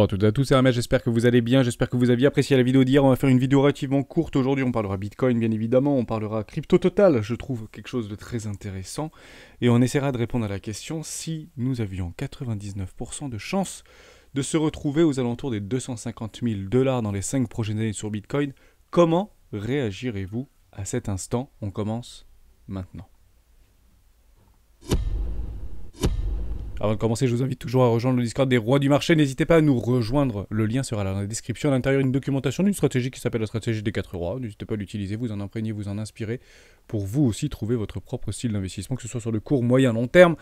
Bonjour à toutes et à tous, c'est Ahmed, j'espère que vous allez bien, j'espère que vous aviez apprécié la vidéo d'hier. On va faire une vidéo relativement courte aujourd'hui, on parlera Bitcoin bien évidemment, on parlera crypto total, je trouve quelque chose de très intéressant. Et on essaiera de répondre à la question si nous avions 99% de chances de se retrouver aux alentours des 250 000 $ dans les 5 prochaines années sur Bitcoin, comment réagirez-vous à cet instant? On commence maintenant. Avant de commencer, je vous invite toujours à rejoindre le Discord des rois du marché. N'hésitez pas à nous rejoindre. Le lien sera là dans la description. À l'intérieur, une documentation d'une stratégie qui s'appelle la stratégie des 4 rois. N'hésitez pas à l'utiliser, vous en imprégner, vous en inspirer pour vous aussi trouver votre propre style d'investissement, que ce soit sur le court, moyen, long terme.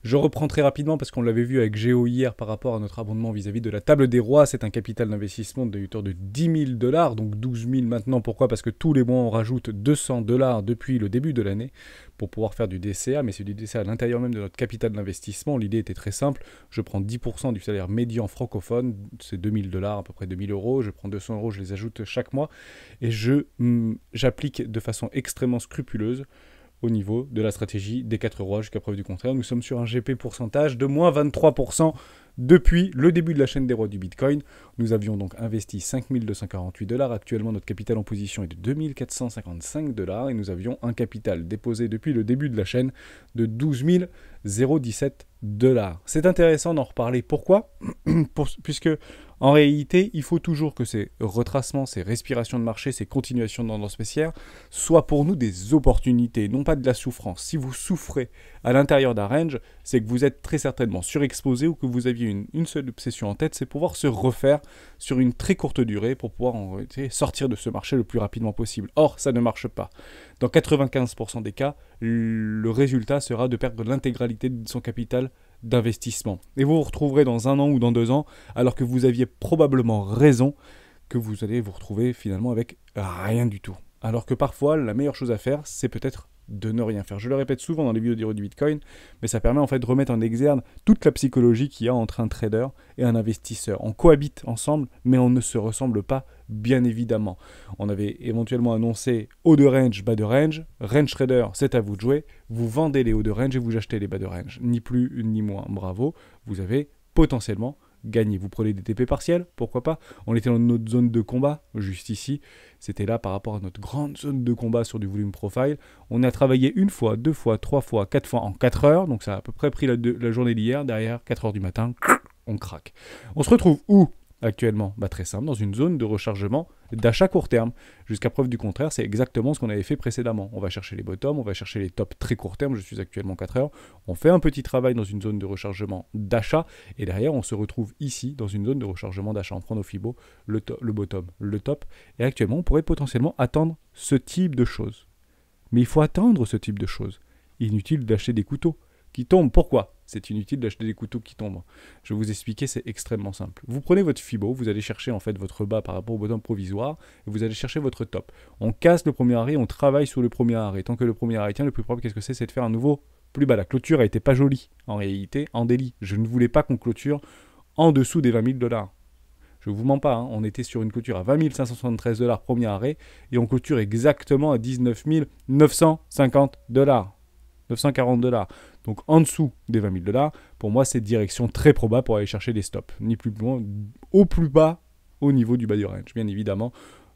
Je reprends très rapidement parce qu'on l'avait vu avec Géo hier par rapport à notre abondement vis-à-vis de la table des rois. C'est un capital d'investissement de hauteur de 10 000 $, donc 12 000 maintenant. Pourquoi? Parce que tous les mois, on rajoute 200 $ depuis le début de l'année pour pouvoir faire du DCA, mais c'est du DCA à l'intérieur même de notre capital d'investissement. L'idée était très simple. Je prends 10% du salaire médian francophone, c'est 2 000 $, à peu près 2 000 €. Je prends 200 €, je les ajoute chaque mois et j'applique de façon extrêmement scrupuleuse au niveau de la stratégie des 4 rois jusqu'à preuve du contraire. Nous sommes sur un GP pourcentage de moins 23% depuis le début de la chaîne des rois du Bitcoin. Nous avions donc investi 5 248 $. Actuellement, notre capital en position est de 2 455 $ et nous avions un capital déposé depuis le début de la chaîne de 12 017 $. C'est intéressant d'en reparler. Pourquoi? Puisque en réalité, il faut toujours que ces retracements, ces respirations de marché, ces continuations de tendance baissière soient pour nous des opportunités, non pas de la souffrance. Si vous souffrez à l'intérieur d'un range, c'est que vous êtes très certainement surexposé ou que vous aviez une seule obsession en tête, c'est pouvoir se refaire sur une très courte durée pour pouvoir en réalité sortir de ce marché le plus rapidement possible. Or, ça ne marche pas. Dans 95% des cas, le résultat sera de perdre l'intégralité de son capital d'investissement. Et vous vous retrouverez dans 1 an ou dans 2 ans, alors que vous aviez probablement raison, que vous allez vous retrouver finalement avec rien du tout. Alors que parfois, la meilleure chose à faire, c'est peut-être de ne rien faire. Je le répète souvent dans les vidéos du Bitcoin, mais ça permet en fait de remettre en exergue toute la psychologie qu'il y a entre un trader et un investisseur. On cohabite ensemble, mais on ne se ressemble pas, bien évidemment. On avait éventuellement annoncé haut de range, bas de range. Range trader, c'est à vous de jouer. Vous vendez les hauts de range et vous achetez les bas de range. Ni plus ni moins. Bravo. Vous avez potentiellement gagné. Vous prenez des TP partiels, pourquoi pas? On était dans notre zone de combat, juste ici. C'était là par rapport à notre grande zone de combat sur du volume profile. On a travaillé 1 fois, 2 fois, 3 fois, 4 fois en 4 heures. Donc ça a à peu près pris la journée d'hier. Derrière, 4 heures du matin, on craque. On se retrouve où actuellement? Très simple, dans une zone de rechargement d'achat court terme. Jusqu'à preuve du contraire, c'est exactement ce qu'on avait fait précédemment. On va chercher les bottoms, on va chercher les tops très court terme. Je suis actuellement 4 heures. On fait un petit travail dans une zone de rechargement d'achat. Et derrière, on se retrouve ici, dans une zone de rechargement d'achat. On prend nos fibos, le bottom, le top. Et actuellement, on pourrait potentiellement attendre ce type de choses. Mais il faut attendre ce type de choses. Inutile d'acheter des couteaux qui tombent. Pourquoi? C'est inutile d'acheter des couteaux qui tombent. Je vais vous expliquer, c'est extrêmement simple. Vous prenez votre fibo, vous allez chercher en fait votre bas par rapport au bottom provisoire, et vous allez chercher votre top. On casse le premier arrêt, on travaille sur le premier arrêt. Tant que le premier arrêt tient, le plus probable, qu'est-ce que c'est de faire un nouveau plus bas. La clôture a été pas jolie, en réalité, en délit. Je ne voulais pas qu'on clôture en dessous des 20 000 $. Je ne vous mens pas, on était sur une clôture à 20 573 $ premier arrêt, et on clôture exactement à 19 950 $. 940 $. Donc en dessous des 20 000 $, pour moi c'est direction très probable pour aller chercher des stops. Ni plus loin, au plus bas au niveau du bas du range, bien évidemment.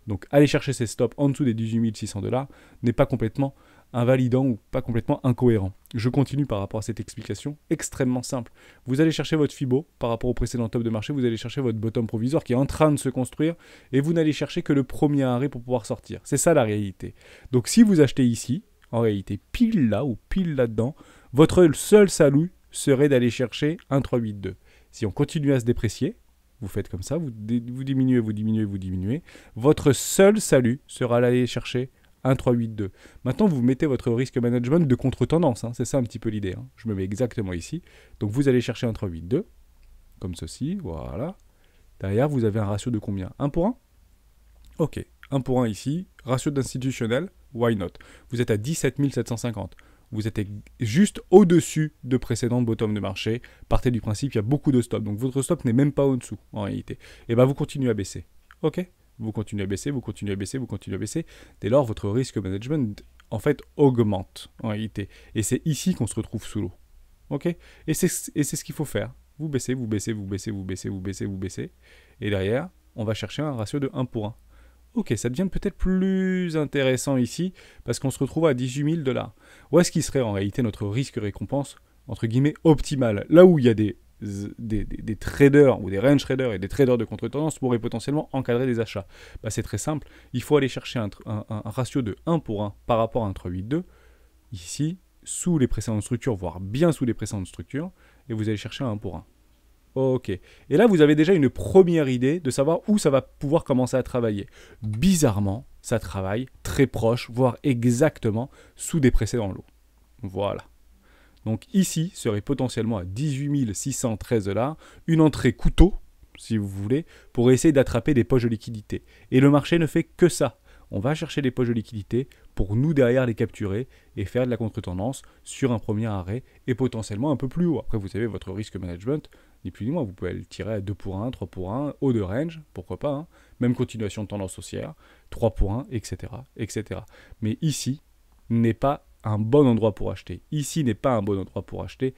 Donc aller chercher ces stops en dessous des 18 600 $ n'est pas complètement invalidant ou pas complètement incohérent. Je continue par rapport à cette explication extrêmement simple. Vous allez chercher votre fibo par rapport au précédent top de marché, vous allez chercher votre bottom provisoire qui est en train de se construire et vous n'allez chercher que le premier arrêt pour pouvoir sortir. C'est ça la réalité. Donc si vous achetez ici, en réalité, pile là ou pile là-dedans, votre seul salut serait d'aller chercher un 382. Si on continue à se déprécier, vous faites comme ça, vous diminuez, vous diminuez, vous diminuez, votre seul salut sera d'aller chercher un 382. Maintenant, vous mettez votre risque management de contre-tendance, c'est ça un petit peu l'idée. Je me mets exactement ici. Donc vous allez chercher un 382, comme ceci, voilà. Derrière, vous avez un ratio de combien? 1 pour 1? Ok, 1 pour 1 ici, ratio d'institutionnel, why not? Vous êtes à 17 750. Vous êtes juste au-dessus de précédents bottom de marché. Partez du principe qu'il y a beaucoup de stops. Donc votre stop n'est même pas en dessous, en réalité. Et bien vous continuez à baisser. Ok? Vous continuez à baisser, vous continuez à baisser, vous continuez à baisser. Dès lors, votre risque management, en fait, augmente, en réalité. Et c'est ici qu'on se retrouve sous l'eau. Ok? Et c'est ce qu'il faut faire. Vous baissez, vous baissez, vous baissez, vous baissez, vous baissez, vous baissez. Et derrière, on va chercher un ratio de 1 pour 1. Ok, ça devient peut-être plus intéressant ici, parce qu'on se retrouve à 18 000 $. Où est-ce qu'il serait en réalité notre risque-récompense, entre guillemets, optimal? Là où il y a des traders ou des range traders et des traders de contre-tendance pourraient potentiellement encadrer des achats. Bah, c'est très simple, il faut aller chercher un ratio de 1 pour 1 par rapport à un 3-8-2, ici, sous les précédentes structures, voire bien sous les précédentes structures, et vous allez chercher un 1 pour 1. Ok. Et là, vous avez déjà une première idée de savoir où ça va pouvoir commencer à travailler. Bizarrement, ça travaille très proche, voire exactement sous des précédents lots. Voilà. Donc ici serait potentiellement à 18 613 $, une entrée couteau, si vous voulez, pour essayer d'attraper des poches de liquidité. Et le marché ne fait que ça. On va chercher des poches de liquidité pour nous derrière les capturer et faire de la contre-tendance sur un premier arrêt et potentiellement un peu plus haut. Après, vous savez, votre risque management, ni plus ni moins, vous pouvez le tirer à 2 pour 1, 3 pour 1, haut de range, pourquoi pas, hein. Même continuation de tendance haussière, 3 pour 1, etc., etc. Mais ici n'est pas un bon endroit pour acheter. Ici n'est pas un bon endroit pour acheter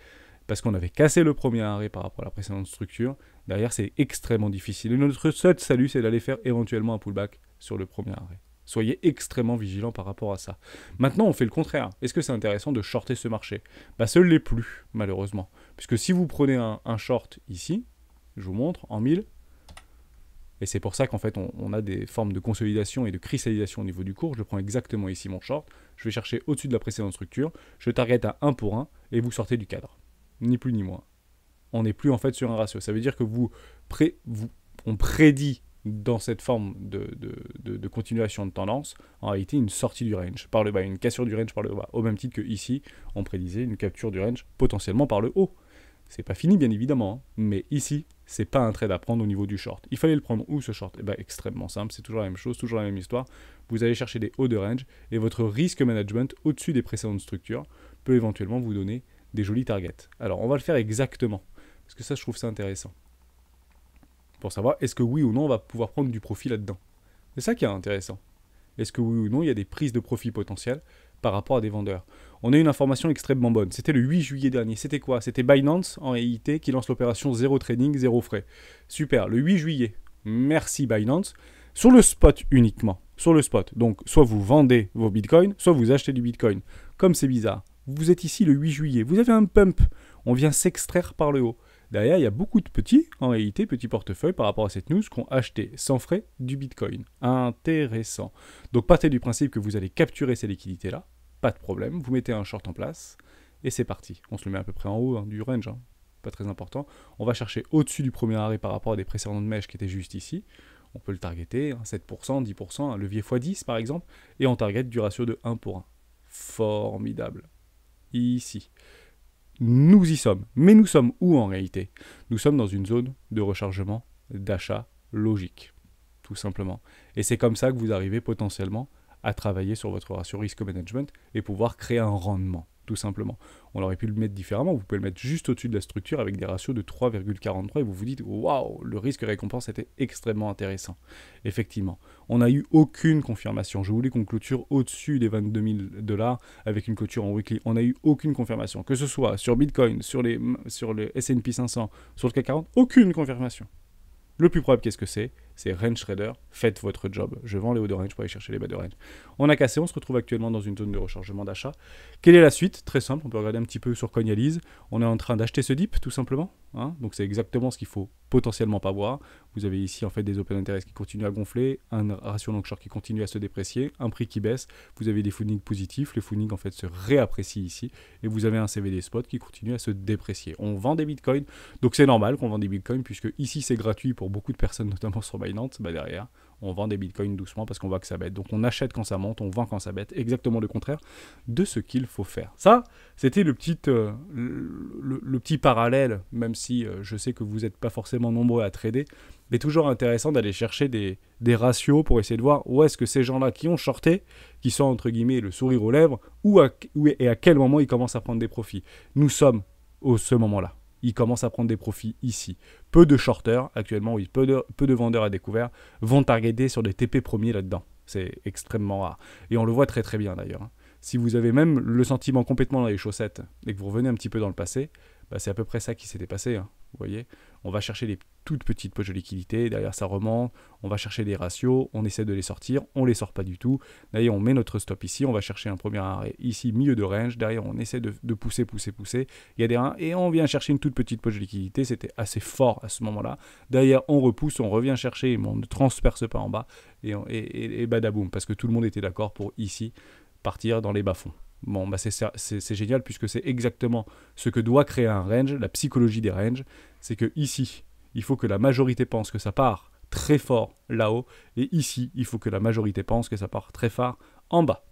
parce qu'on avait cassé le premier arrêt par rapport à la précédente structure. Derrière, c'est extrêmement difficile. Et notre seul salut, c'est d'aller faire éventuellement un pullback sur le premier arrêt. Soyez extrêmement vigilants par rapport à ça. Maintenant, on fait le contraire. Est-ce que c'est intéressant de shorter ce marché? Bah, ce ne l'est plus, malheureusement. Puisque si vous prenez un short ici, je vous montre, en 1000, et c'est pour ça qu'en fait, on a des formes de consolidation et de cristallisation au niveau du cours. Je prends exactement ici mon short. Je vais chercher au-dessus de la précédente structure. Je target à 1 pour 1 et vous sortez du cadre. Ni plus ni moins. On n'est plus en fait sur un ratio. Ça veut dire que on prédit dans cette forme de continuation de tendance, en réalité, une sortie du range par le bas, une cassure du range par le bas. Au même titre que ici, on prédisait une capture du range potentiellement par le haut. C'est pas fini, bien évidemment, hein, mais ici, c'est pas un trade à prendre au niveau du short. Il fallait le prendre où, ce short? Eh bien, extrêmement simple, c'est toujours la même chose, toujours la même histoire. Vous allez chercher des hauts de range, et votre risque management au-dessus des précédentes structures peut éventuellement vous donner des jolis targets. Alors, on va le faire exactement, parce que ça, je trouve ça intéressant. Pour savoir, est-ce que oui ou non, on va pouvoir prendre du profit là-dedans. C'est ça qui est intéressant. Est-ce que oui ou non, il y a des prises de profit potentielles par rapport à des vendeurs? On a une information extrêmement bonne. C'était le 8 juillet dernier. C'était quoi? C'était Binance, en réalité, qui lance l'opération zéro trading, zéro frais. Super, le 8 juillet. Merci Binance. Sur le spot uniquement. Sur le spot. Donc, soit vous vendez vos bitcoins, soit vous achetez du bitcoin. Comme c'est bizarre. Vous êtes ici le 8 juillet. Vous avez un pump. On vient s'extraire par le haut. Derrière, il y a beaucoup de en réalité, petits portefeuilles par rapport à cette news qui ont acheté sans frais du Bitcoin. Intéressant. Donc partez du principe que vous allez capturer ces liquidités-là, pas de problème, vous mettez un short en place, et c'est parti. On se le met à peu près en haut du range, hein. Pas très important. On va chercher au-dessus du premier arrêt par rapport à des précédentes mèches qui étaient juste ici. On peut le targeter, 7%, 10%, un levier x10 par exemple, et on target du ratio de 1 pour 1. Formidable. Ici. Nous y sommes. Mais nous sommes où en réalité? Nous sommes dans une zone de rechargement, d'achat logique, tout simplement. Et c'est comme ça que vous arrivez potentiellement à travailler sur votre ratio risque management et pouvoir créer un rendement, tout simplement. On aurait pu le mettre différemment, vous pouvez le mettre juste au-dessus de la structure avec des ratios de 3,43 et vous vous dites, waouh, le risque récompense était extrêmement intéressant. Effectivement, on n'a eu aucune confirmation. Je voulais qu'on clôture au-dessus des 22 000 $ avec une clôture en weekly. On n'a eu aucune confirmation, que ce soit sur Bitcoin, sur les S&P 500, sur le CAC 40, aucune confirmation. Le plus probable, qu'est-ce que c'est? C'est range trader, faites votre job. Je vends les hauts de range pour aller chercher les bas de range. On a cassé, on se retrouve actuellement dans une zone de rechargement d'achat. Quelle est la suite? Très simple, on peut regarder un petit peu sur Coinalyse. On est en train d'acheter ce dip, tout simplement. Hein, donc c'est exactement ce qu'il faut potentiellement pas voir. Vous avez ici en fait des open interest qui continuent à gonfler, un ratio long short qui continue à se déprécier, un prix qui baisse, vous avez des footings positifs, les footings en fait se réapprécient ici, et vous avez un CVD spot qui continue à se déprécier. On vend des bitcoins, donc c'est normal qu'on vend des bitcoins, puisque ici c'est gratuit pour beaucoup de personnes, notamment sur Binance, bah derrière, on vend des bitcoins doucement parce qu'on voit que ça baisse. Donc on achète quand ça monte, on vend quand ça baisse, exactement le contraire de ce qu'il faut faire. Ça, c'était le petit parallèle, même si je sais que vous n'êtes pas forcément nombreux à trader, mais toujours intéressant d'aller chercher des ratios pour essayer de voir où est-ce que ces gens-là qui ont shorté, qui sont entre guillemets le sourire aux lèvres, et à quel moment ils commencent à prendre des profits. Nous sommes au ce moment-là. Ils commencent à prendre des profits ici. Peu de shorters, actuellement, oui, peu de vendeurs à découvert, vont targeter sur des TP premiers là-dedans. C'est extrêmement rare. Et on le voit très très bien d'ailleurs. Hein. Si vous avez même le sentiment complètement dans les chaussettes et que vous revenez un petit peu dans le passé, bah, c'est à peu près ça qui s'était passé. Hein. Vous voyez, on va chercher des toutes petites poches de liquidité, derrière ça remonte, on va chercher des ratios, on essaie de les sortir, on les sort pas du tout. D'ailleurs, on met notre stop ici, on va chercher un premier arrêt ici, milieu de range, derrière on essaie de pousser, il y a des 1 et on vient chercher une toute petite poche de liquidité, c'était assez fort à ce moment-là. Derrière, on repousse, on revient chercher, mais on ne transperce pas en bas, et badaboum, parce que tout le monde était d'accord pour ici partir dans les bas-fonds. Bon, bah c'est génial puisque c'est exactement ce que doit créer un range, la psychologie des ranges, c'est que ici, il faut que la majorité pense que ça part très fort là-haut, et ici, il faut que la majorité pense que ça part très fort en bas.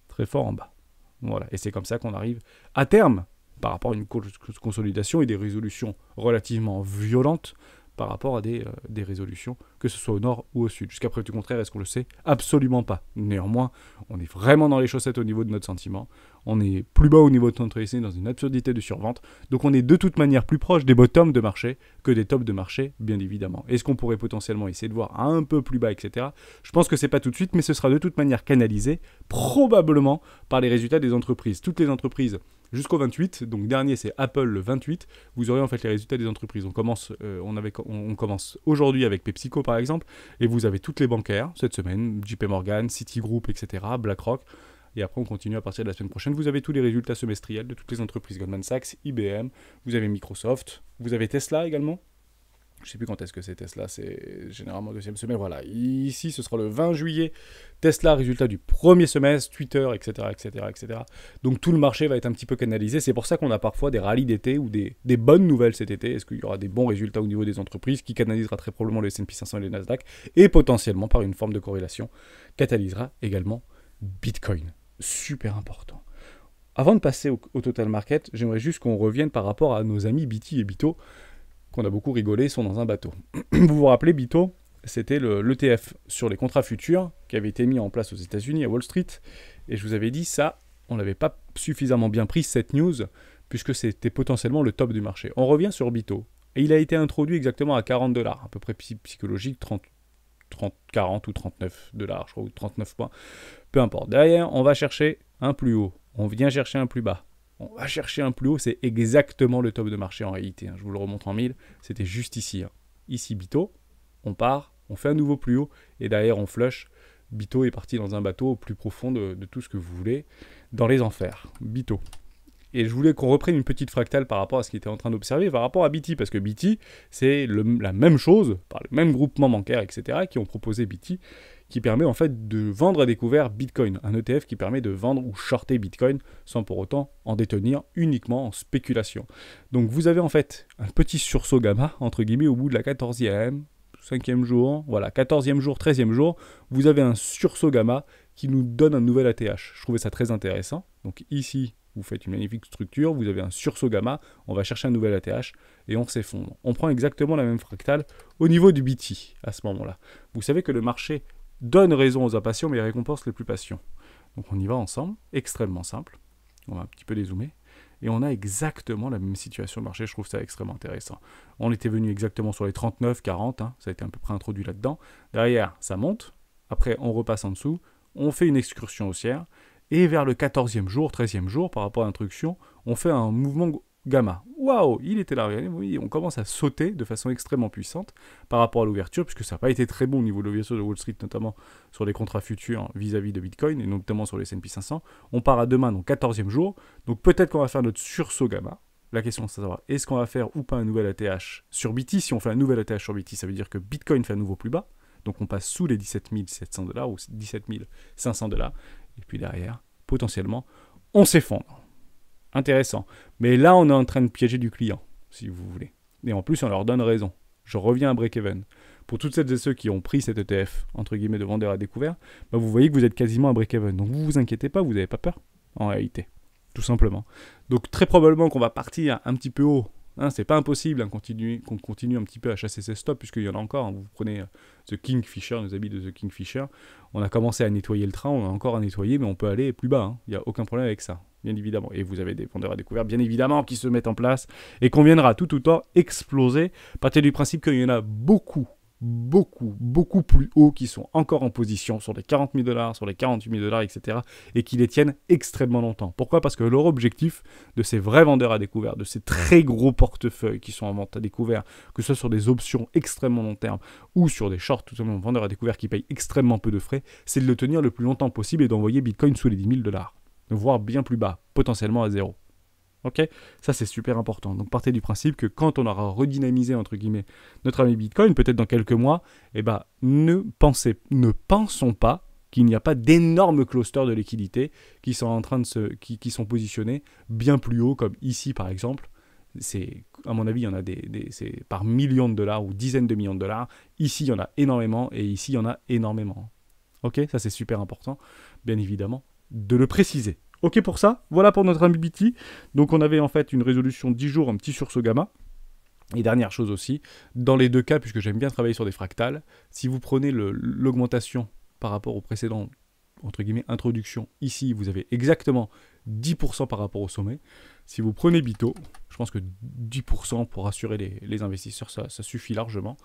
Très fort en bas. Voilà, et c'est comme ça qu'on arrive à terme, par rapport à une consolidation et des résolutions relativement violentes, par rapport à des résolutions, que ce soit au nord ou au sud. Jusqu'à preuve du contraire, est-ce qu'on le sait? Absolument pas. Néanmoins, on est vraiment dans les chaussettes au niveau de notre sentiment. On est plus bas au niveau de notre tracing, dans une absurdité de survente. Donc on est de toute manière plus proche des bottoms de marché que des tops de marché, bien évidemment. Est-ce qu'on pourrait potentiellement essayer de voir un peu plus bas, etc. Je pense que c'est pas tout de suite, mais ce sera de toute manière canalisé, probablement par les résultats des entreprises. Toutes les entreprises jusqu'au 28, donc dernier c'est Apple le 28, vous aurez en fait les résultats des entreprises. On commence aujourd'hui avec PepsiCo par exemple, et vous avez toutes les bancaires cette semaine, JP Morgan, Citigroup, etc., BlackRock, et après on continue à partir de la semaine prochaine. Vous avez tous les résultats semestriels de toutes les entreprises, Goldman Sachs, IBM, vous avez Microsoft, vous avez Tesla également. Je ne sais plus quand est-ce que c'est Tesla, c'est généralement deuxième semaine. Voilà, ici ce sera le 20 juillet. Tesla, résultat du premier semestre, Twitter, etc., etc., etc. Donc tout le marché va être un petit peu canalisé. C'est pour ça qu'on a parfois des rallyes d'été ou des bonnes nouvelles cet été. Est-ce qu'il y aura des bons résultats au niveau des entreprises qui canalisera très probablement le S&P 500 et les Nasdaq et potentiellement par une forme de corrélation catalysera également Bitcoin. Super important. Avant de passer au total market, j'aimerais juste qu'on revienne par rapport à nos amis BT et Bito, qu'on a beaucoup rigolé, sont dans un bateau. Vous vous rappelez, Bito, c'était l'ETF sur les contrats futurs qui avait été mis en place aux États-Unis, à Wall Street. Et je vous avais dit ça, on n'avait pas suffisamment bien pris cette news, puisque c'était potentiellement le top du marché. On revient sur Bito. Et il a été introduit exactement à $40, à peu près psychologique, 40 ou 39 dollars, je crois, ou 39 points. Peu importe. Derrière, on va chercher un plus haut. On vient chercher un plus bas. On va chercher un plus haut, c'est exactement le top de marché en réalité. Je vous le remontre en 1000, c'était juste ici. Ici, Bito, on part, on fait un nouveau plus haut, et derrière, on flush. Bito est parti dans un bateau au plus profond de tout ce que vous voulez, dans les enfers. Bito. Et je voulais qu'on reprenne une petite fractale par rapport à ce qu'il était en train d'observer, par rapport à BT, parce que BT, c'est la même chose, par le même groupement bancaire, etc., qui ont proposé BT, qui permet en fait de vendre à découvert Bitcoin, un ETF qui permet de vendre ou shorter Bitcoin sans pour autant en détenir uniquement en spéculation. Donc vous avez en fait un petit sursaut gamma, entre guillemets, au bout de la 14e, 5e jour, voilà, 14e jour, 13e jour, vous avez un sursaut gamma qui nous donne un nouvel ATH. Je trouvais ça très intéressant. Donc ici, vous faites une magnifique structure, vous avez un sursaut gamma, on va chercher un nouvel ATH et on s'effondre. On prend exactement la même fractale au niveau du BT à ce moment-là. Vous savez que le marché donne raison aux impatients, mais récompense les plus patients. Donc on y va ensemble, extrêmement simple. On va un petit peu dézoomer. Et on a exactement la même situation de marché, je trouve ça extrêmement intéressant. On était venu exactement sur les 39, 40, ça a été à peu près introduit là-dedans. Derrière, ça monte. Après, on repasse en dessous. On fait une excursion haussière. Et vers le 14e jour, 13e jour, par rapport à l'introduction, on fait un mouvement gamma. Waouh, il était là, oui, on commence à sauter de façon extrêmement puissante par rapport à l'ouverture, puisque ça n'a pas été très bon au niveau de l'ouverture de Wall Street, notamment sur les contrats futurs vis-à-vis de Bitcoin, et notamment sur les S&P 500. On part à demain, donc 14e jour, donc peut-être qu'on va faire notre sursaut gamma. La question c'est de savoir, est-ce qu'on va faire ou pas un nouvel ATH sur BT? Si on fait un nouvel ATH sur BT, ça veut dire que Bitcoin fait un nouveau plus bas, donc on passe sous les 17 700 $ ou 17 500 $, et puis derrière, potentiellement, on s'effondre. Intéressant. Mais là, on est en train de piéger du client, si vous voulez. Et en plus, on leur donne raison. Je reviens à break-even. Pour toutes celles et ceux qui ont pris cet ETF, entre guillemets, de vendeur à découvert, bah vous voyez que vous êtes quasiment à break-even. Donc vous vous inquiétez pas, vous n'avez pas peur, en réalité. Tout simplement. Donc très probablement qu'on va partir un petit peu haut. C'est pas impossible qu'on continue un petit peu à chasser ces stops, puisqu'il y en a encore. Vous prenez The Kingfisher, nos amis de The Kingfisher. On a commencé à nettoyer le train, on a encore à nettoyer, mais on peut aller plus bas. Il n'y a aucun problème avec ça, bien évidemment. Et vous avez des vendeurs à découvert, bien évidemment, qui se mettent en place et qu'on viendra tout autant exploser. À partir du principe qu'il y en a beaucoup beaucoup plus hauts qui sont encore en position sur les 40 000 $, sur les 48 000 $, etc. et qui les tiennent extrêmement longtemps. Pourquoi? Parce que leur objectif de ces vrais vendeurs à découvert, de ces très gros portefeuilles qui sont en vente à découvert, que ce soit sur des options extrêmement long terme ou sur des shorts, tout simplement vendeurs à découvert qui payent extrêmement peu de frais, c'est de le tenir le plus longtemps possible et d'envoyer Bitcoin sous les 10 000 $, voire bien plus bas, potentiellement à zéro. Ok, ça c'est super important. Donc partez du principe que quand on aura redynamisé entre guillemets notre ami Bitcoin, peut-être dans quelques mois, eh ben, ne pensons pas qu'il n'y a pas d'énormes clusters de liquidités qui sont en train de qui sont positionnés bien plus haut, comme ici par exemple. C'est, à mon avis, il y en a c'est par millions de dollars ou dizaines de millions de dollars. Ici, il y en a énormément et ici, il y en a énormément. Ok, ça c'est super important, bien évidemment, de le préciser. Ok pour ça, voilà pour notre ami BT. Donc on avait en fait une résolution 10 jours, un petit sursaut gamma. Et dernière chose aussi, dans les deux cas, puisque j'aime bien travailler sur des fractales, si vous prenez l'augmentation par rapport au précédent, entre guillemets, introduction, ici vous avez exactement 10% par rapport au sommet. Si vous prenez Bito, je pense que 10% pour assurer les investisseurs, ça suffit largement.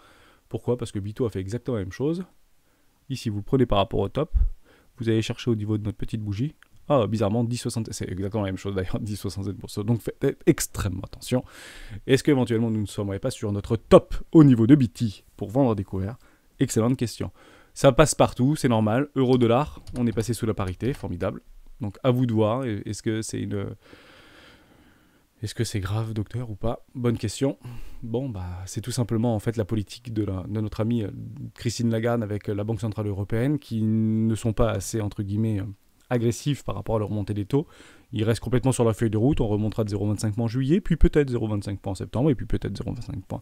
Pourquoi? Parce que Bito a fait exactement la même chose. Ici vous le prenez par rapport au top, vous allez chercher au niveau de notre petite bougie. Ah, bizarrement, 10,67, c'est exactement la même chose d'ailleurs, 10,67%. Donc faites extrêmement attention. Est-ce qu'éventuellement nous ne serions pas sur notre top au niveau de BT pour vendre à découvert? Excellente question. Ça passe partout, c'est normal. Euro-dollar, on est passé sous la parité, formidable. Donc à vous de voir, est-ce que c'est grave, docteur, ou pas? Bonne question. Bon, bah, c'est tout simplement en fait la politique de notre amie Christine Lagarde avec la Banque Centrale Européenne qui ne sont pas assez, entre guillemets, agressifs par rapport à leur montée des taux. Ils restent complètement sur la feuille de route. On remontera de 0,25 points en juillet, puis peut-être 0,25 points en septembre, et puis peut-être 0,25 points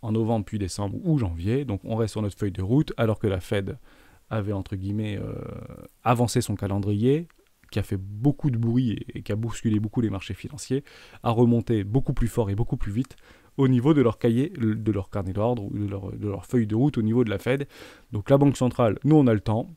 en novembre, puis décembre ou janvier. Donc on reste sur notre feuille de route, alors que la Fed avait, entre guillemets, avancé son calendrier, qui a fait beaucoup de bruit et qui a bousculé beaucoup les marchés financiers, a remonté beaucoup plus fort et beaucoup plus vite au niveau de leur cahier, de leur carnet d'ordre ou de leur feuille de route au niveau de la Fed. Donc la Banque Centrale, nous on a le temps.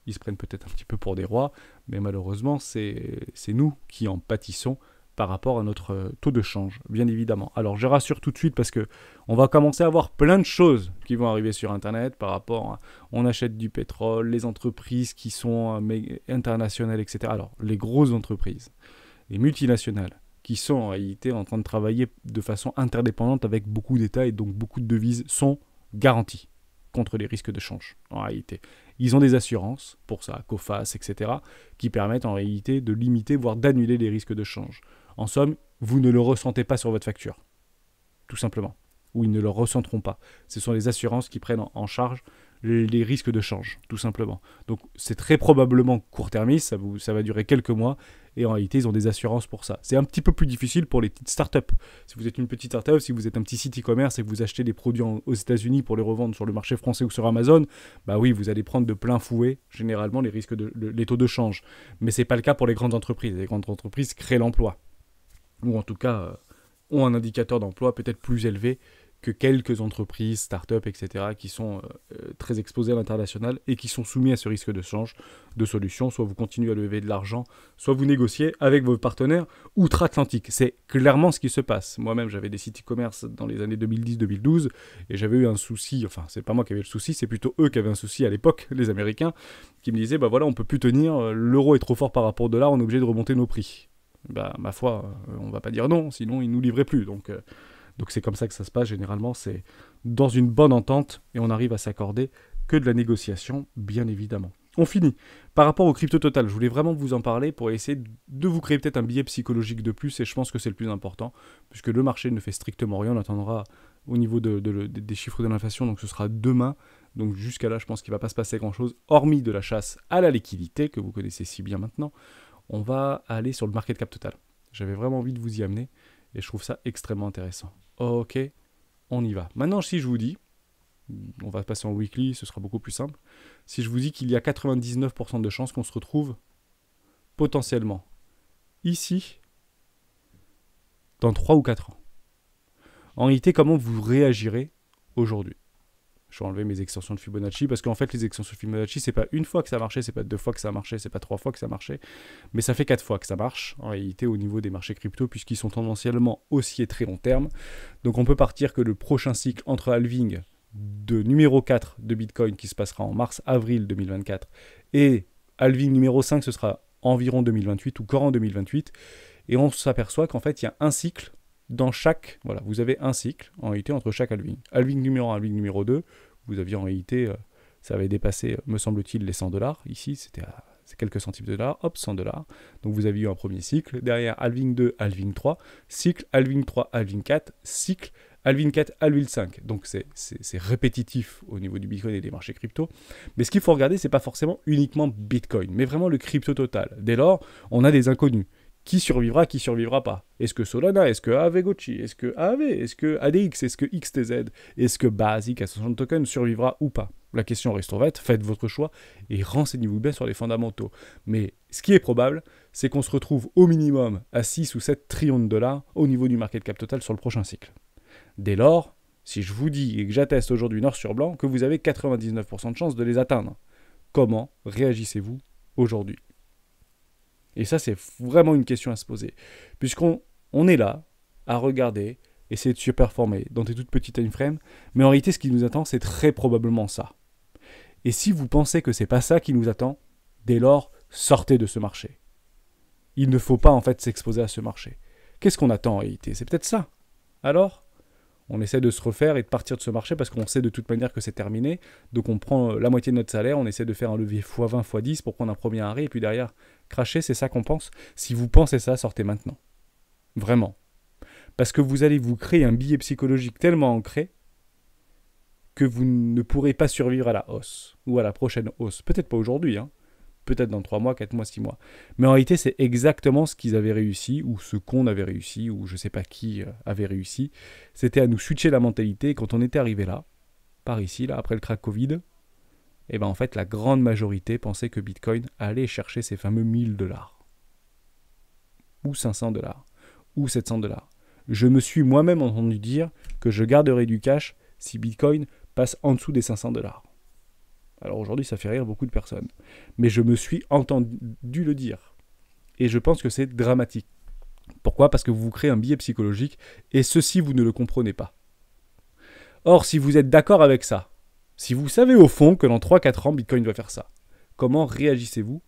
Ils se prennent peut-être un petit peu pour des rois, mais malheureusement, c'est nous qui en pâtissons par rapport à notre taux de change, bien évidemment. Alors, je rassure tout de suite parce que on va commencer à voir plein de choses qui vont arriver sur Internet par rapport à on achète du pétrole, les entreprises qui sont internationales, etc. Alors, les grosses entreprises, les multinationales, qui sont en réalité en train de travailler de façon interdépendante avec beaucoup d'États et donc beaucoup de devises, sont garanties contre les risques de change, en réalité. Ils ont des assurances, pour ça, COFAS, etc., qui permettent en réalité de limiter, voire d'annuler les risques de change. En somme, vous ne le ressentez pas sur votre facture, tout simplement. Ou ils ne le ressentiront pas. Ce sont les assurances qui prennent en charge les risques de change, tout simplement. Donc c'est très probablement court-termiste, ça va durer quelques mois, et en réalité ils ont des assurances pour ça. C'est un petit peu plus difficile pour les petites startups. Si vous êtes une petite startup, si vous êtes un petit site e-commerce et que vous achetez des produits aux États-Unis pour les revendre sur le marché français ou sur Amazon, bah oui, vous allez prendre de plein fouet généralement les risques les taux de change. Mais c'est pas le cas pour les grandes entreprises. Les grandes entreprises créent l'emploi, ou en tout cas ont un indicateur d'emploi peut-être plus élevé que quelques entreprises, start-up, etc., qui sont très exposées à l'international et qui sont soumis à ce risque de change. De solutions, soit vous continuez à lever de l'argent, soit vous négociez avec vos partenaires outre-Atlantique. C'est clairement ce qui se passe. Moi-même, j'avais des sites e-commerce dans les années 2010-2012 et j'avais eu un souci, enfin, c'est pas moi qui avais le souci, c'est plutôt eux qui avaient un souci à l'époque, les Américains, qui me disaient, bah voilà, on peut plus tenir, l'euro est trop fort par rapport au dollar, on est obligé de remonter nos prix. Bah, ma foi, on va pas dire non, sinon ils nous livraient plus, donc c'est comme ça que ça se passe, généralement, c'est dans une bonne entente, et on arrive à s'accorder que de la négociation, bien évidemment. On finit. Par rapport au crypto total, je voulais vraiment vous en parler pour essayer de vous créer peut-être un biais psychologique de plus, et je pense que c'est le plus important, puisque le marché ne fait strictement rien, on attendra au niveau des chiffres de l'inflation, donc ce sera demain, donc jusqu'à là, je pense qu'il ne va pas se passer grand-chose, hormis de la chasse à la liquidité, que vous connaissez si bien maintenant. On va aller sur le market cap total. J'avais vraiment envie de vous y amener, et je trouve ça extrêmement intéressant. Ok, on y va. Maintenant, si je vous dis, on va passer en weekly, ce sera beaucoup plus simple. Si je vous dis qu'il y a 99% de chances qu'on se retrouve potentiellement ici dans 3 ou 4 ans. En réalité, comment vous réagirez aujourd'hui? Je vais enlever mes extensions de Fibonacci parce qu'en fait, les extensions de Fibonacci, c'est pas une fois que ça marchait, c'est pas 2 fois que ça marchait, c'est pas 3 fois que ça marchait, mais ça fait 4 fois que ça marche en réalité au niveau des marchés crypto puisqu'ils sont tendanciellement haussiers très long terme. Donc on peut partir que le prochain cycle entre halving de numéro 4 de Bitcoin qui se passera en mars-avril 2024 et halving numéro 5, ce sera environ 2028 ou courant 2028. Et on s'aperçoit qu'en fait, il y a un cycle dans chaque... Voilà, vous avez un cycle en réalité entre chaque halving. Halving numéro 1, halving numéro 2, vous aviez en réalité... ça avait dépassé, me semble-t-il, les 100 $. Ici, c'est quelques centimes de dollars. Hop, 100 $. Donc vous avez eu un premier cycle. Derrière, halving 2, halving 3. Cycle, halving 3, halving 4. Cycle, halving 4, halving 5. Donc c'est répétitif au niveau du Bitcoin et des marchés crypto. Mais ce qu'il faut regarder, c'est pas forcément uniquement Bitcoin, mais vraiment le crypto total. Dès lors, on a des inconnus. Qui survivra pas? Est-ce que Solana? Est-ce que Aave Gochi? Est-ce que Aave? Est-ce que ADX? Est-ce que XTZ? Est-ce que Basic Association Token survivra ou pas? La question reste ouverte, faites votre choix et renseignez-vous bien sur les fondamentaux. Mais ce qui est probable, c'est qu'on se retrouve au minimum à 6 ou 7 trillions de dollars au niveau du market cap total sur le prochain cycle. Dès lors, si je vous dis et que j'atteste aujourd'hui noir sur blanc que vous avez 99% de chances de les atteindre, comment réagissez-vous aujourd'hui? Et ça, c'est vraiment une question à se poser. Puisqu'on est là à regarder, essayer de surperformer dans des toutes petites time frames, mais en réalité, ce qui nous attend, c'est très probablement ça. Et si vous pensez que c'est pas ça qui nous attend, dès lors, sortez de ce marché. Il ne faut pas en fait s'exposer à ce marché. Qu'est-ce qu'on attend en réalité? C'est peut-être ça. Alors, on essaie de se refaire et de partir de ce marché parce qu'on sait de toute manière que c'est terminé. Donc on prend la moitié de notre salaire, on essaie de faire un levier x20, x10 pour prendre un premier arrêt et puis derrière, cracher, c'est ça qu'on pense. Si vous pensez ça, sortez maintenant. Vraiment. Parce que vous allez vous créer un biais psychologique tellement ancré que vous ne pourrez pas survivre à la hausse ou à la prochaine hausse. Peut-être pas aujourd'hui, hein. Peut-être dans 3 mois, 4 mois, 6 mois. Mais en réalité, c'est exactement ce qu'ils avaient réussi, ou ce qu'on avait réussi, ou je ne sais pas qui avait réussi. C'était à nous switcher la mentalité. Et quand on était arrivé là, par ici, là, après le crack Covid, et ben en fait, la grande majorité pensait que Bitcoin allait chercher ces fameux 1000 $. Ou 500 $. Ou 700 $. Je me suis moi-même entendu dire que je garderais du cash si Bitcoin passe en dessous des 500 $. Alors aujourd'hui, ça fait rire beaucoup de personnes. Mais je me suis entendu le dire. Et je pense que c'est dramatique. Pourquoi? Parce que vous vous créez un biais psychologique et ceci, vous ne le comprenez pas. Or, si vous êtes d'accord avec ça, si vous savez au fond que dans 3-4 ans, Bitcoin va faire ça, comment réagissez-vous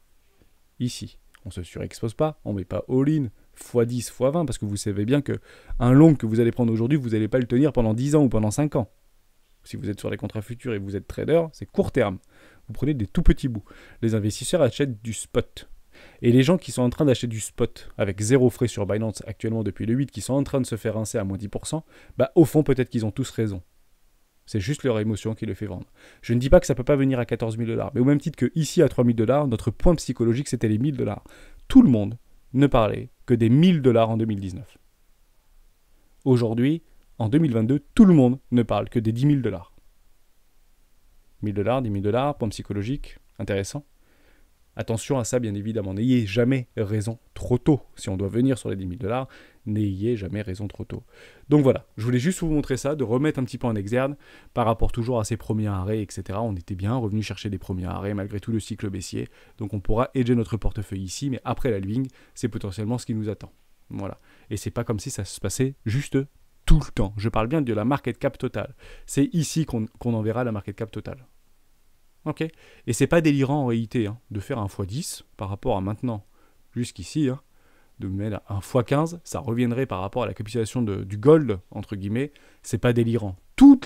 ici? On ne se surexpose pas, on ne met pas all-in, x10, x20, parce que vous savez bien qu'un long que vous allez prendre aujourd'hui, vous n'allez pas le tenir pendant 10 ans ou pendant 5 ans. Si vous êtes sur les contrats futurs et vous êtes trader, c'est court terme. Vous prenez des tout petits bouts. Les investisseurs achètent du spot. Et les gens qui sont en train d'acheter du spot avec 0 frais sur Binance actuellement depuis le 8, qui sont en train de se faire rincer à moins 10%, bah au fond peut-être qu'ils ont tous raison. C'est juste leur émotion qui les fait vendre. Je ne dis pas que ça ne peut pas venir à 14 000 $, mais au même titre que ici à 3 000 $, notre point psychologique c'était les 1 000 $. Tout le monde ne parlait que des 1 000 $ en 2019. Aujourd'hui, en 2022, tout le monde ne parle que des 10 000 $. 1 000 $, 10 000 $, point psychologique, intéressant. Attention à ça, bien évidemment. N'ayez jamais raison trop tôt. Si on doit venir sur les 10 000 $, n'ayez jamais raison trop tôt. Donc voilà, je voulais juste vous montrer ça, de remettre un petit peu en exergue par rapport toujours à ces premiers arrêts, etc. On était bien revenu chercher des premiers arrêts malgré tout le cycle baissier. Donc on pourra hedger notre portefeuille ici, mais après la halving, c'est potentiellement ce qui nous attend. Voilà. Et c'est pas comme si ça se passait juste tout le temps. Je parle bien de la market cap totale. C'est ici qu'on enverra la market cap totale. Ok. Et c'est pas délirant en réalité de faire un x10 par rapport à maintenant jusqu'ici, de mettre un x15, ça reviendrait par rapport à la capitalisation du gold, entre guillemets, c'est pas délirant. Tous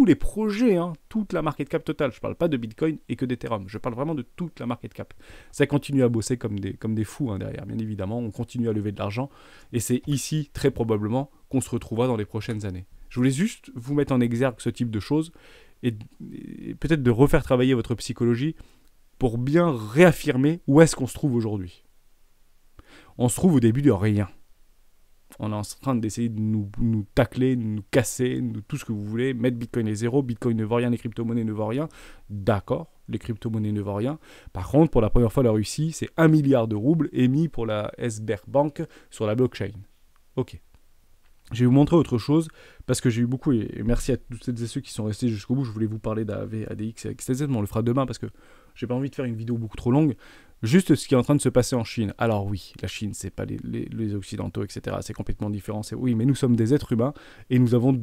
les projets, toute la market cap totale, je parle pas de Bitcoin et que d'Ethereum, je parle vraiment de toute la market cap. Ça continue à bosser comme des fous derrière, bien évidemment, on continue à lever de l'argent, et c'est ici, très probablement, qu'on se retrouvera dans les prochaines années. Je voulais juste vous mettre en exergue ce type de choses, et peut-être de refaire travailler votre psychologie pour bien réaffirmer où est-ce qu'on se trouve aujourd'hui. On se trouve au début de rien. On est en train d'essayer de nous tacler, de nous casser, tout ce que vous voulez, mettre Bitcoin à zéro, Bitcoin ne vaut rien, les crypto-monnaies ne valent rien. D'accord, les crypto-monnaies ne valent rien. Par contre, pour la première fois, la Russie, c'est 1 milliard de roubles émis pour la Sberbank sur la blockchain. Ok. Je vais vous montrer autre chose, parce que j'ai eu beaucoup, et merci à toutes celles et ceux qui sont restés jusqu'au bout. Je voulais vous parler d'AV, ADX et XTZ, mais on le fera demain, parce que j'ai pas envie de faire une vidéo beaucoup trop longue. Juste ce qui est en train de se passer en Chine. Alors oui, la Chine, c'est pas les Occidentaux, etc. C'est complètement différent. Oui, mais nous sommes des êtres humains, et nous avons,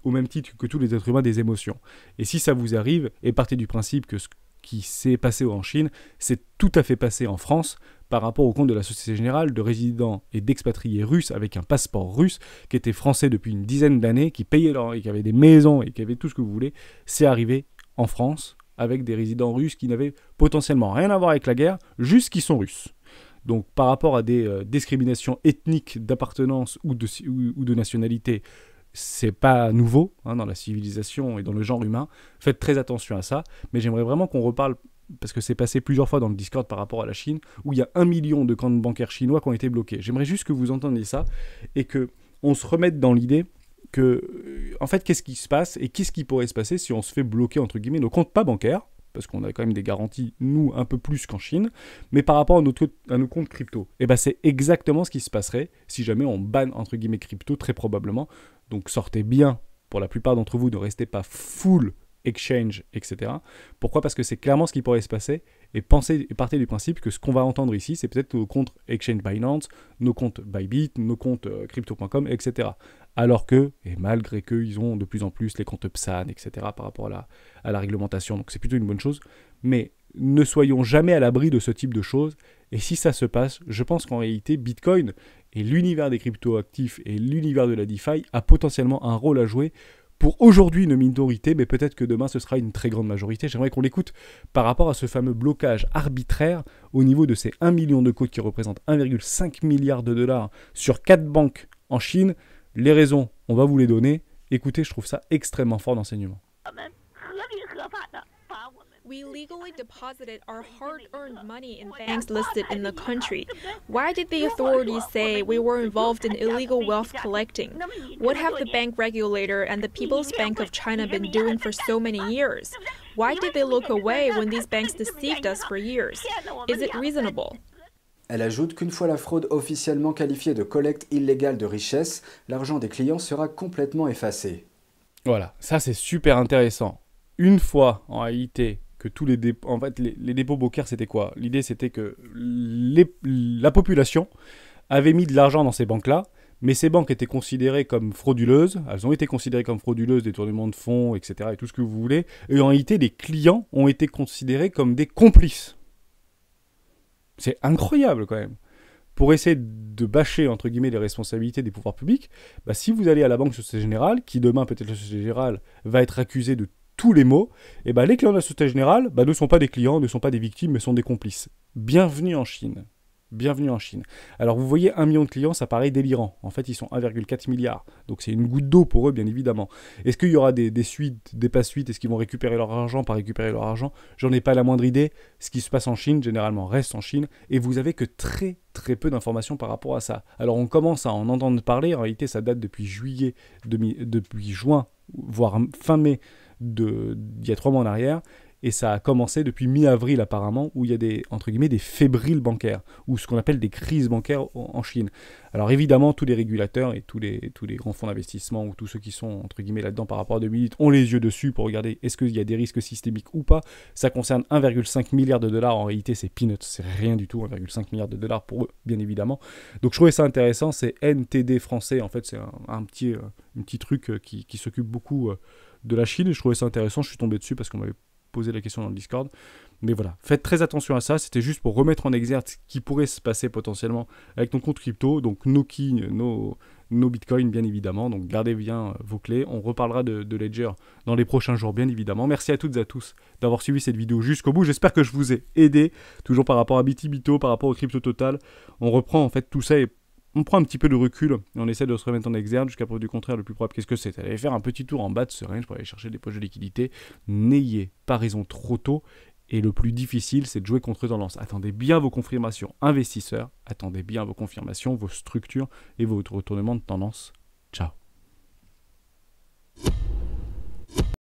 au même titre que tous les êtres humains, des émotions. Et si ça vous arrive, et partez du principe que ce qui s'est passé en Chine, c'est tout à fait passé en France, par rapport au compte de la Société Générale de résidents et d'expatriés russes avec un passeport russe, qui étaient français depuis une dizaine d'années, qui payaient et qui avaient des maisons et qui avaient tout ce que vous voulez. C'est arrivé en France avec des résidents russes qui n'avaient potentiellement rien à voir avec la guerre, juste qu'ils sont russes. Donc par rapport à des discriminations ethniques d'appartenance ou de nationalité, c'est pas nouveau dans la civilisation et dans le genre humain. Faites très attention à ça, mais j'aimerais vraiment qu'on reparle, parce que c'est passé plusieurs fois dans le Discord par rapport à la Chine, où il y a 1 million de comptes bancaires chinois qui ont été bloqués. J'aimerais juste que vous entendiez ça, et qu'on se remette dans l'idée que, en fait, qu'est-ce qui se passe, et qu'est-ce qui pourrait se passer si on se fait bloquer, entre guillemets, nos comptes pas bancaires, parce qu'on a quand même des garanties, nous, un peu plus qu'en Chine, mais par rapport à nos comptes crypto. Et bien c'est exactement ce qui se passerait si jamais on banne, entre guillemets, crypto, très probablement. Donc sortez bien, pour la plupart d'entre vous, ne restez pas full exchange, etc. Pourquoi ? Parce que c'est clairement ce qui pourrait se passer, et partez du principe que ce qu'on va entendre ici, c'est peut-être nos comptes exchange Binance, nos comptes Bybit, nos comptes crypto.com, etc. Alors que, et malgré que, ils ont de plus en plus les comptes PSAN, etc. par rapport à la réglementation, donc c'est plutôt une bonne chose, mais ne soyons jamais à l'abri de ce type de choses, et si ça se passe, je pense qu'en réalité, Bitcoin et l'univers des crypto-actifs et l'univers de la DeFi a potentiellement un rôle à jouer pour aujourd'hui une minorité, mais peut-être que demain ce sera une très grande majorité. J'aimerais qu'on l'écoute par rapport à ce fameux blocage arbitraire au niveau de ces 1 million de codes qui représentent 1,5 milliard de dollars sur 4 banques en Chine. Les raisons, on va vous les donner. Écoutez, je trouve ça extrêmement fort d'enseignement. We legally deposited our hard-earned money in banks listed in the country. Why did the authorities say we were involved in illegal wealth collecting? What have the bank regulator and the People's Bank of China been doing for so many years? Why did they look away when these banks deceived us for years? Is it reasonable? Elle ajoute qu'une fois la fraude officiellement qualifiée de collecte illégale de richesse, l'argent des clients sera complètement effacé. Voilà, ça c'est super intéressant. Une fois, en réalité, que tous les dépôts... En fait, les dépôts bancaires, c'était quoi ? L'idée, c'était que la population avait mis de l'argent dans ces banques-là, mais ces banques étaient considérées comme frauduleuses. Elles ont été considérées comme frauduleuses, détournement de fonds, etc., et tout ce que vous voulez. Et en réalité, les clients ont été considérés comme des complices. C'est incroyable, quand même. Pour essayer de bâcher, entre guillemets, les responsabilités des pouvoirs publics, bah, si vous allez à la Banque Société Générale, qui demain, peut-être la Société Générale, va être accusée de tous les maux, et bah, les clients de la Société Générale ne sont pas des clients, ne sont pas des victimes, mais sont des complices. Bienvenue en Chine. Bienvenue en Chine. Alors vous voyez, 1 million de clients, ça paraît délirant. En fait, ils sont 1,4 milliard. Donc c'est une goutte d'eau pour eux, bien évidemment. Est-ce qu'il y aura des suites, des pas suites? Est-ce qu'ils vont récupérer leur argent, pas récupérer leur argent? J'en ai pas la moindre idée. Ce qui se passe en Chine, généralement, reste en Chine. Et vous avez que très très peu d'informations par rapport à ça. Alors on commence à en entendre parler. En réalité, ça date depuis depuis juin, voire fin mai d'il y a 3 mois en arrière. Et ça a commencé depuis mi-avril apparemment, où il y a des, entre guillemets, des fébriles bancaires, ou ce qu'on appelle des crises bancaires en Chine. Alors évidemment, tous les régulateurs et tous les grands fonds d'investissement, ou tous ceux qui sont, entre guillemets, là-dedans par rapport à 2008, ont les yeux dessus pour regarder est-ce qu'il y a des risques systémiques ou pas. Ça concerne 1,5 milliard de dollars, en réalité c'est peanuts, c'est rien du tout, 1,5 milliard de dollars pour eux, bien évidemment. Donc je trouvais ça intéressant, c'est NTD français, en fait c'est un petit truc qui s'occupe beaucoup de la Chine, et je trouvais ça intéressant, je suis tombé dessus parce qu'on m'avait poser la question dans le Discord. Mais voilà, faites très attention à ça. C'était juste pour remettre en exergue ce qui pourrait se passer potentiellement avec ton compte crypto. Donc nos keys, nos bitcoins, bien évidemment. Donc gardez bien vos clés. On reparlera de Ledger dans les prochains jours, bien évidemment. Merci à toutes et à tous d'avoir suivi cette vidéo jusqu'au bout. J'espère que je vous ai aidé, toujours par rapport à Bitibito, par rapport au crypto total. On reprend en fait tout ça et on prend un petit peu de recul et on essaie de se remettre en exergue jusqu'à preuve du contraire. Le plus probable, qu'est-ce que c'est? Allez faire un petit tour en bas de ce range pour aller chercher des poches de liquidité. N'ayez pas raison trop tôt. Et le plus difficile, c'est de jouer contre tendance. Attendez bien vos confirmations investisseurs. Attendez bien vos confirmations, vos structures et vos retournements de tendance. Ciao.